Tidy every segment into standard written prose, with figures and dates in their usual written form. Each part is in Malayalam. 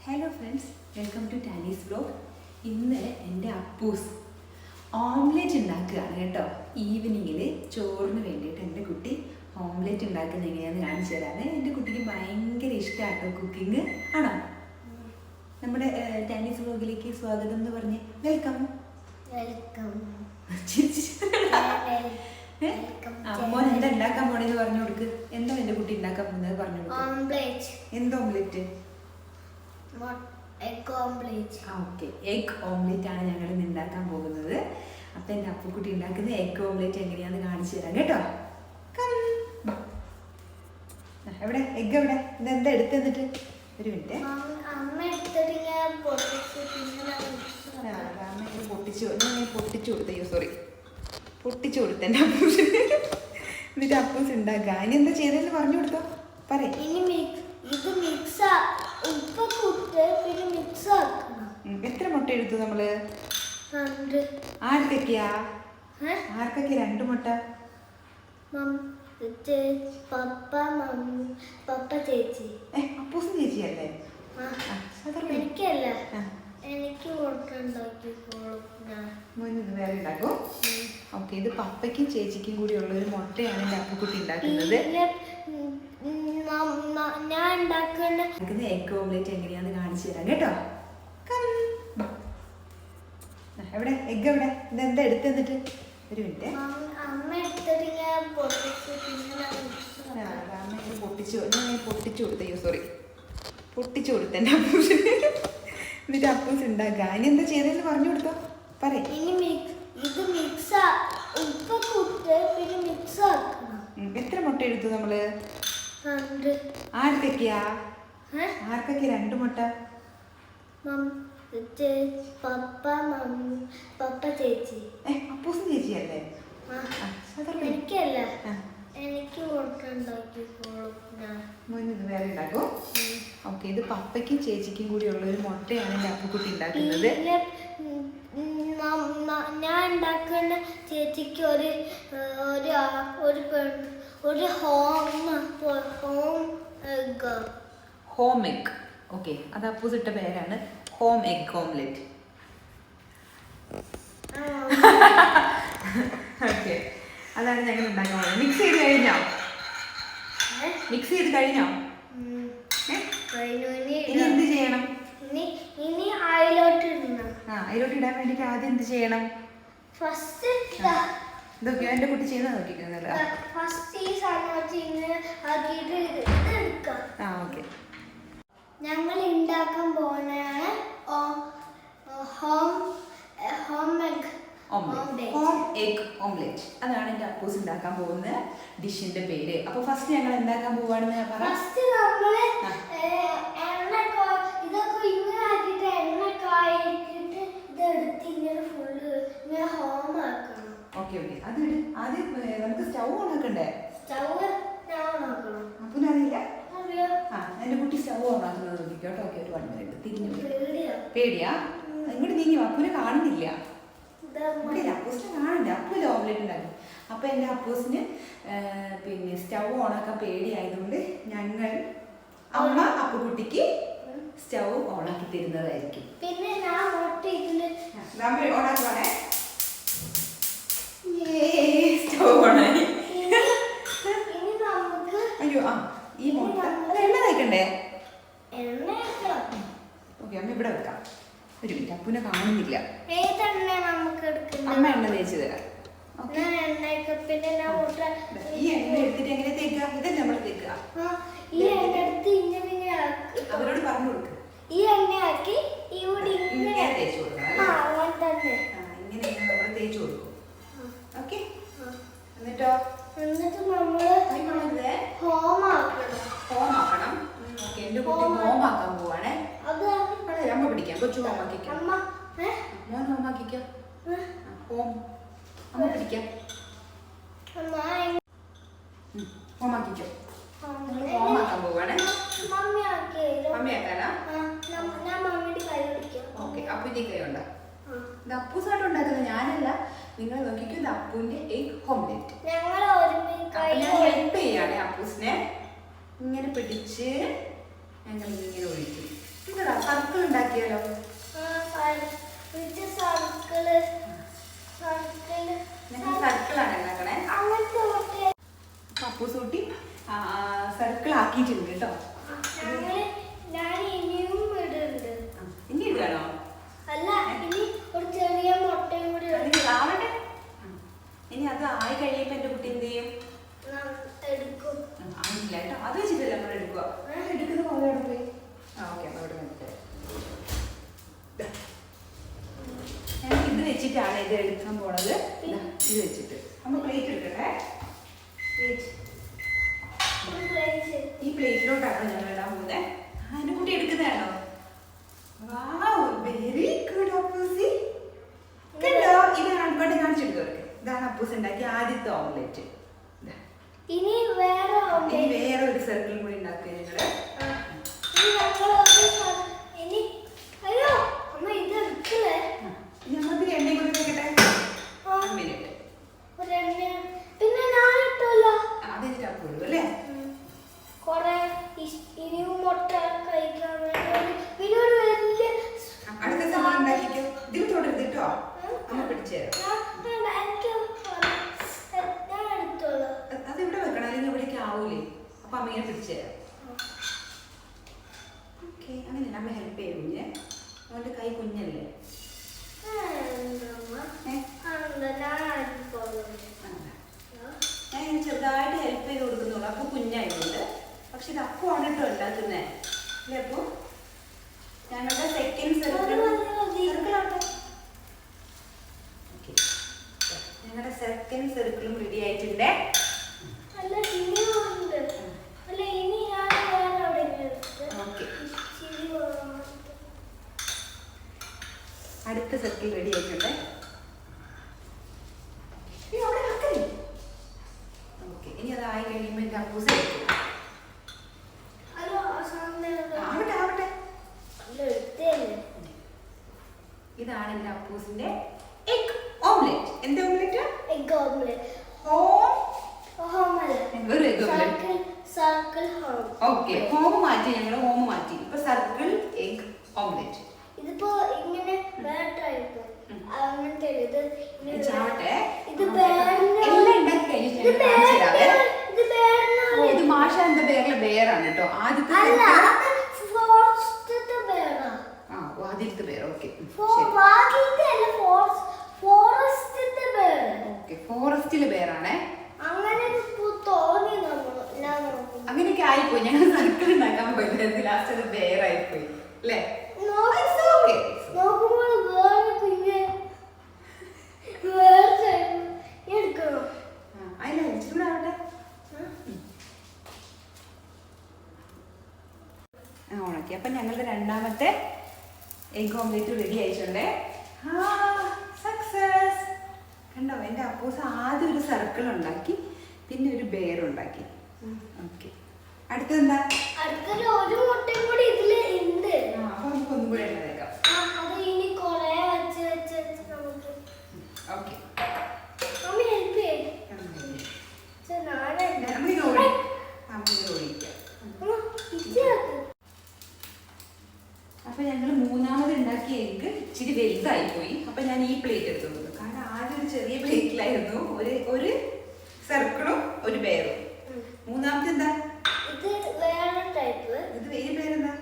Hello friends, welcome to Tanis vlog. ഇന്ന് എൻ്റെ അപ്പൂസ് ഓംലെറ്റ് ഉണ്ടാക്കുകയാണ് കേട്ടോ. ഈവനിങ്ങിൽ ചോറിന് വേണ്ടിയിട്ട് എൻ്റെ കുട്ടി ഓംലെറ്റ് ഉണ്ടാക്കുന്നത് എങ്ങനെയാണെന്ന് കാണിച്ചു തരാണ്. എൻ്റെ കുട്ടിക്ക് ഭയങ്കര ഇഷ്ടമാട്ടോ കുക്കിംഗ്. ആണോ? നമ്മുടെ ടാനീസ് വ്ലോഗിലേക്ക് സ്വാഗതം എന്ന് പറഞ്ഞ് വെൽക്കം. മോൻ എന്താ ഉണ്ടാക്കാൻ പോണെന്ന് പറഞ്ഞു കൊടുക്ക്. എന്താ എൻ്റെ കുട്ടി ഉണ്ടാക്കാൻ പോകുന്നത് പറഞ്ഞു കൊടുക്ക്. എന്താ ഓംലെറ്റ്? ഓക്കെ, എഗ് ഓംലെറ്റ് ആണ് ഞങ്ങൾ ഇന്ന് ഉണ്ടാക്കാൻ പോകുന്നത്. അപ്പം എൻ്റെ അപ്പുക്കുട്ടി ഉണ്ടാക്കുന്ന എഗ് ഓംലെറ്റ് എങ്ങനെയാണെന്ന് കാണിച്ചു തരാം കേട്ടോ. എവിടെ എഗ്? എവിടെ? ഇതെന്താ എടുത്തെന്നിട്ട്? ഒരു മിനിറ്റ്. പൊട്ടിച്ചു കൊടുത്തയ്യോ, സോറി, പൊട്ടിച്ചു കൊടുത്ത എൻ്റെ അപ്പൂസിന്. എന്നിട്ട് അപ്പൂസ് ഉണ്ടാക്കുക. ഇനി എന്താ ചെയ്തതെന്ന് പറഞ്ഞു കൊടുത്തോ, പറയേ. എത്ര മുട്ട എടുത്തു നമ്മള്? ആർക്കൊക്കെയാ? 2 മുട്ട? പപ്പ ചേച്ചി. അപ്പൂസും ചേച്ചിയല്ലേ? എനിക്കല്ല, എനിക്ക് വേറെ ഉണ്ടാക്കും. ഓക്കെ, ഇത് പപ്പയ്ക്കും ചേച്ചിക്കും കൂടി ഉള്ള ഒരു മുട്ടയാണ് എൻ്റെ അപ്പുക്കുട്ടി ഉണ്ടാക്കുന്നത്. ഞാൻ ഉണ്ടാക്കുന്ന എഗ് ഓംലെറ്റ് എങ്ങനെയാന്ന് കാണിച്ചു തരാം കേട്ടോ. എവിടെ എഗ്? എവിടെ? ഇതെന്താ എടുത്തെന്നിട്ട്? ഒരു മിനിറ്റ്. പൊട്ടിച്ചു കൊടുത്തയ്യോ, സോറി, പൊട്ടിച്ചു കൊടുത്ത എൻ്റെ അപ്പൂസിന്. എന്നിട്ട് അപ്പൂസ് ഉണ്ടാക്കുക. ഇനി എന്താ ചെയ്തതെന്ന് പറഞ്ഞു കൊടുത്തോ, പറയേ. എത്ര മുട്ട എടുത്തു നമ്മള്? ആർക്കൊക്കെയാ? 2 മുട്ട? പപ്പ ചേച്ചി. അപ്പൂസും ചേച്ചിയല്ലേ? എനിക്കല്ല, എനിക്ക് വേറെ ഉണ്ടാക്കും. ഓക്കെ, ഇത് പപ്പയ്ക്കും ചേച്ചിക്കും കൂടി ഉള്ള ഒരു മുട്ടയാണ് എൻ്റെ അപ്പുക്കുട്ടി ഉണ്ടാക്കുന്നത്. ഞാൻ ഉണ്ടാക്കുന്ന ചേച്ചിക്ക് ഒരു ഹോം എഗ്. ഓക്കെ, അത് അപ്പൂസ് ഇട്ട പേരാണ്, ഹോം എഗ് ഓംലെറ്റ്. ഓക്കെ, അതാണ് ഞങ്ങൾ ഉണ്ടാക്കാൻ പോകുന്നത്. മിക്സ് ചെയ്ത് കഴിഞ്ഞോ? മിക്സ് ചെയ്ത് കഴിഞ്ഞോ? ഇനി എന്ത് ചെയ്യണം? ഇനി അതിലോട്ട് ഇടണം. അതിലോട്ട് ഇടാൻ വേണ്ടിട്ട് ആദ്യം എന്ത് ചെയ്യണം? ഫസ്റ്റ് ഇതൊക്കെ എൻ്റെ കുട്ടി ചെയ്ത് നോക്കിക്കുന്നല്ലോ. ഫസ്റ്റ് ഈ സാധനം ആക്കിയിട്ട് എടുക്കാം. ഓക്കെ, ഞങ്ങൾ ഉണ്ടാക്കാൻ പോകുന്നതാണ് ഹോം എഗ് ഓംലെറ്റ്. അതാണ് എൻ്റെ അപ്പൂസ് ഉണ്ടാക്കാൻ പോകുന്ന ഡിഷിന്റെ പേര്. അപ്പൊ ഫസ്റ്റ് ഞങ്ങൾ ഉണ്ടാക്കാൻ പോവാണെന്ന് ഞാൻ പറയാം. ഇതൊക്കെ ഇങ്ങനെ ആക്കിയിട്ട് എണ്ണക്കായിട്ട് ഇതെടുത്ത് ഇങ്ങനെ ഫുള്ള് ഇങ്ങനെ ഹോം ആക്കണം. ഓക്കെ, അത് ആദ്യം നമുക്ക് സ്റ്റൗ ഓൺ ആക്കണ്ടേ? സ്റ്റൗ ഓണാക്കണം. അപ്പൂനറിയില്ല? എൻ്റെ കുട്ടി സ്റ്റൗ ഓൺ ആക്കുന്നത് നോക്കിക്കോട്ടെ. ഓക്കെ, ഒരു 1 മിനിറ്റ്. തിരിഞ്ഞു പേടിയാ? ഇങ്ങോട്ട് നീങ്ങി, അപ്പൂനെ കാണുന്നില്ല. അപ്പൂസിനെ കാണണ്ടേ? അപ്പൂല് ഓംലെറ്റ് ഉണ്ടാക്കും. അപ്പൊ എൻ്റെ അപ്പൂസിന് പിന്നെ സ്റ്റൗ ഓണാക്കാൻ പേടിയായതുകൊണ്ട് ഞങ്ങൾ അമ്മ അപ്പുകുട്ടിക്ക് സ്റ്റൗ ഓണാക്കി തരുന്നതായിരിക്കും. പിന്നെ ഞാൻ ഓണാക്കുവാണേ. സ്റ്റൗ ഓണായി. അയ്യോ, ഈ മുട്ട അത് എണ്ണ തേക്കണ്ടേ? ഓക്കെ, അമ്മ ഇവിടെ വെക്കാം. ഒരു മിനിറ്റ്, അപ്പൂനെ കാണുന്നില്ല. അമ്മ എണ്ണ തേച്ച് തരാം. ഈ എണ്ണ എടുത്തിട്ട് എങ്ങനെ തേക്കുക? ഇതല്ലേ നമ്മൾ തേക്കുക. അവരോട് പറഞ്ഞു കൊടുക്കുക. ഈ എണ്ണയാക്കി ഇങ്ങനെ തേച്ച് കൊടുക്കണം. ഇങ്ങനെ നമ്മൾ തേച്ച് കൊടുക്കും. ഓക്കെ, എന്നിട്ടോ? എന്നിട്ട് നമ്മള് ഹോം ആക്കണം. ഓക്കെ, എന്റെ കുട്ടി ഹോം ആക്കാൻ പോവാണേ. അമ്മ പിടിക്കാം. കൊച്ചു ഹോം ആക്കിക്കാം. മോൻ ഹോം ആക്കിക്കാം. ഹോം അമ്മ പിടിക്കാം. ഹോം ആക്കിക്കോ. ഹോം ആക്കാൻ പോവാണേ. മമ്മി ആക്കാനാ? ഓക്കെ, അപ്പൂന്റെ കൈ ഉണ്ടാ. ഇത് അപ്പൂസായിട്ട് ഉണ്ടാക്കുന്നത് ഞാനല്ല. നിങ്ങൾ നോക്കിക്കോ, ഇത് അപ്പൂന്റെ എഗ് ഓംലെറ്റ്. ഞാൻ ഹെൽപ്പ് ചെയ്യാണേ അപ്പൂസിനെ. ഇങ്ങനെ പിടിച്ച് ഞങ്ങൾ ഇങ്ങനെ ഒഴിക്കും. ഇത് എടുക്കാൻ പോണത് ഇത് വെച്ചിട്ട്. അമ്മ പ്ലേറ്റ് എടുക്കട്ടെ. ഈ പ്ലേറ്റിലോട്ടാണ് ഞങ്ങൾ ഇടാൻ പോകുന്നത്. അതിനെ കൂട്ടി എടുക്കുന്നതാണോ? Very good അപ്പൂസി. ഇതാണ് കൊണ്ട് കാണിച്ചെടുത്തവർക്ക്. ഇതാണ് അപ്പൂസ് ഉണ്ടാക്കിയ ആദ്യത്തെ ഓംലെറ്റ്. ഇനി വേറെ ഒരു സർക്കിൾ കൂടി ഉണ്ടാക്കുക ഞങ്ങള്. ഞങ്ങൾക്ക് എണ്ണയും കൂടി വെക്കട്ടെ. മിനിറ്റ് പിന്നെ ഞാൻ ഇട്ടല്ലോ. അതെനിക്ക് അപ്പോഴും അല്ലേ കൊറേ ഇനിയും മുട്ട കഴിക്കാൻ പിന്നെ ഒരു വലിയ അടുത്ത സമയം ഉണ്ടാക്കിക്കോ. ഇതിൽ തുടരുത് കേട്ടോ. അമ്മ പിടിച്ചേരാം. അത് ഇവിടെ വെക്കണം, അല്ലെങ്കിൽ ഇവിടേക്ക് ആവൂലേ. അപ്പൊ അമ്മ ഇങ്ങനെ പിടിച്ചേരാം. ഓക്കെ, അങ്ങനെയല്ല അമ്മ ഹെൽപ്പ് ചെയ്യും. കുഞ്ഞ് അവന്റെ കൈ കുഞ്ഞല്ലേ. ഞാൻ ഇങ്ങനെ ചെറുതായിട്ട് ഹെൽപ്പ് ചെയ്ത് കൊടുക്കുന്നുള്ളൂ. അപ്പൊ കുഞ്ഞായതുകൊണ്ട്. പക്ഷെ ഇത് അപ്പമാണ് കേട്ടോ ഉണ്ടാക്കുന്നേ അല്ലേ? അപ്പൊ ഞങ്ങളുടെ സെക്കൻഡ് ഞങ്ങളുടെ സെക്കൻഡ് സർക്കിളും റെഡി ആയിട്ടുണ്ട്. അടുത്ത സർക്കിൾ റെഡി ആയിട്ടുണ്ട്. ഓക്കെ, ഇനി അതായി കഴിയുമ്പോൾ എൻ്റെ അപ്പൂസ് ആവട്ടെ. ഇതാണ് എൻ്റെ അപ്പൂസിന്റെ എഗ് ഓംലെറ്റ്. എന്താ ഓംലെറ്റ്? Egg omelette. ഒരു egg omelette. Circle home. Okay, home മാറ്റി. ഞങ്ങൾ ഹോം മാറ്റി. ഇപ്പൊ സർക്കിൾ എഗ് ഓംലെറ്റ്. ഇതിപ്പോ ഇങ്ങനെ വേട്ടായിട്ട് അങ്ങനത്തെ ഇത് ചാവട്ടെ. ഇത് എല്ലാം ഉണ്ടാക്കി കഴിഞ്ഞിട്ട് ഇത് മാഷാന്റെ പേരിലെ ബേറാണ് കേട്ടോ. ആദ്യത്തെ പേര്. ഓക്കെ, ഫോറസ്റ്റിലെ പേരാണേ. അങ്ങനെയൊക്കെ ആയിപ്പോയി. ഞങ്ങൾ സർക്കിൾ ഉണ്ടാക്കാൻ പോയത് ലാസ്റ്റ് അത് ബേറായിപ്പോയി അല്ലേ? ഓണാക്കി. അപ്പൊ ഞങ്ങളുടെ രണ്ടാമത്തെ എഗ് ഓംലെറ്റ് റെഡി ആയിട്ടുണ്ട്. സക്സസ്. കണ്ടോ, എൻ്റെ അപ്പൂസ് ആദ്യം ഒരു സർക്കിൾ ഉണ്ടാക്കി, പിന്നെ ഒരു ബെയർ ഉണ്ടാക്കി. ഓക്കെ, അടുത്തെന്താ? അടുത്തൊരു ഒരു മുട്ടയും കൂടി ഇതില് ഉണ്ട്. അപ്പൊ നമുക്ക് ഒന്നും കൂടെ ഉണ്ടാക്കാം. അത് ഇനി കൊറേ വെച്ച് നമുക്ക്. ഓക്കെ, മമ്മി ഹെൽപ്പ് ചെയ്യും. അപ്പൊ ഞങ്ങൾ മൂന്നാമത് ഉണ്ടാക്കിയ എഗ്ഗ് ഇച്ചിരി വലുതായി പോയി. അപ്പൊ ഞാൻ ഈ പ്ലേറ്റ് എടുത്തു. കാരണം ആദ്യം ഒരു ചെറിയ പ്ലേറ്റിലായിരുന്നു ഒരു സർക്കിളും ഒരു ബെയറും. മൂന്നാമത്തെ എന്താ? ഇത് വേറെ ടൈപ്പ്. ഇത് വേറെ പേരെന്താ?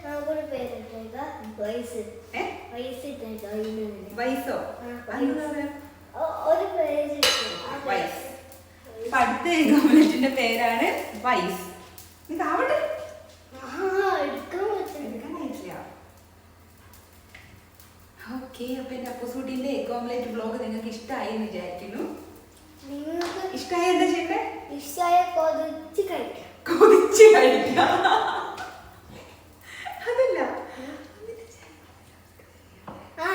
നമുക്കൊരു പേരിട്ടേക്ക. വൈസോ? ഒരു പേര് വൈസ്. അടുത്ത എഗ് ഓംലെറ്റിന്റെ പേരാണ് വൈസ്. ഇതാവട്ടെ. ഓക്കെ, അപ്പൊ എന്റെ അപ്പൂസൂട്ടിന്റെ എഗ് ഓംലെറ്റ് വ്ലോഗ് നിങ്ങൾക്ക് ഇഷ്ടമായി എന്ന് വിചാരിക്കുന്നു. ഇഷ്ടമായ എന്താ ചെയ്യണ്ടേ? ഇഷ്ടമായ കൊതിച്ച് കഴിക്കാം. അതല്ല,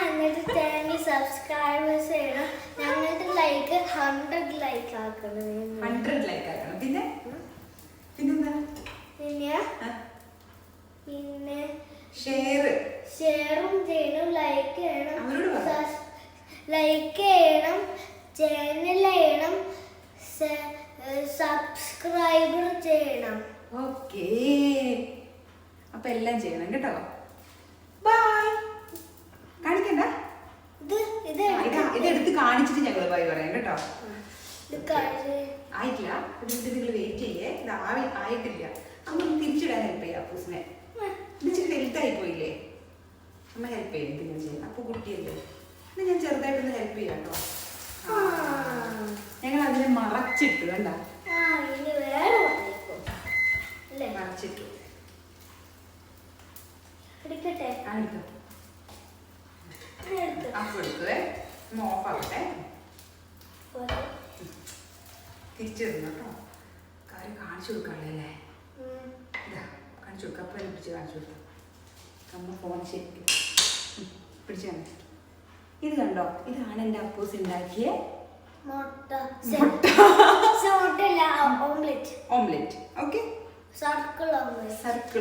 എന്നിട്ട് ചാനൽ സബ്സ്ക്രൈബ് ചെയ്യണം. ഞങ്ങളുടെ ലൈക്ക് 100 ലൈക്ക് ആക്കണം. 100 ലൈക്ക് ആക്കണം. പിന്നെന്താ? പിന്നെ ഷെയറും ചെയ്യണം, ലൈക്ക് ചെയ്യണം, ചാനൽ ചെയ്യണം, സബ്സ്ക്രൈബ് ചെയ്യണം. ഓക്കേ, അപ്പൊ എല്ലാം ചെയ്യണം കേട്ടോ. ബൈ. കാണിക്കണ്ട. ഇതെടുത്ത് കാണിച്ചിട്ട് ഞങ്ങൾ ബൈ പറയാം കേട്ടോ. ആയിട്ടില്ല, നിങ്ങൾ വെയിറ്റ് ചെയ്യേ. ഇത് ആയിട്ടില്ല. അമ്മ തിരിച്ചിടാൻ ഹെൽപ്പ് ചെയ്യാം അപ്പൂസിനെ. ഇച്ചിരി വലുതായി പോയില്ലേ? അമ്മ ഹെൽപ്പ് ചെയ്യും. പിന്നെ ചെയ്യാം. അപ്പൊ കുട്ടിയല്ലേ, എന്നാ ഞാൻ ചെറുതായിട്ടൊന്ന് ഹെൽപ്പ് ചെയ്യാം കേട്ടോ. ഞങ്ങൾ അതിനെ മറച്ചിട്ടു. കണ്ട, മറച്ചിട്ടു. എടുക്കട്ടെ. അപ്പ് എടുക്കുവേ. ഒന്ന് ഓഫാക്കട്ടെ. തിരിച്ചിരുന്നു കേട്ടോ. കാര്യം കാണിച്ചു കൊടുക്കാണല്ലേ. ഇതാ കാണിച്ചു കൊടുക്കാം. അപ്പം പിടിച്ച് കാണിച്ചു കൊടുക്കാം. നമ്മൾ ഫോൺ ശരിക്കും പിടിച്ചു തന്നെ. ഇത് കണ്ടോ, ഇതാണ് എൻ്റെ അപ്പൂസ് ഉണ്ടാക്കിയ ഓംലെറ്റ്. Okay, circle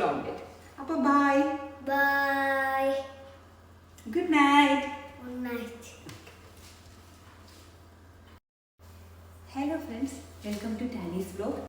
omelette. അപ്പോൾ bye bye. Good night. Good night. Hello friends, welcome to Tanis vlog.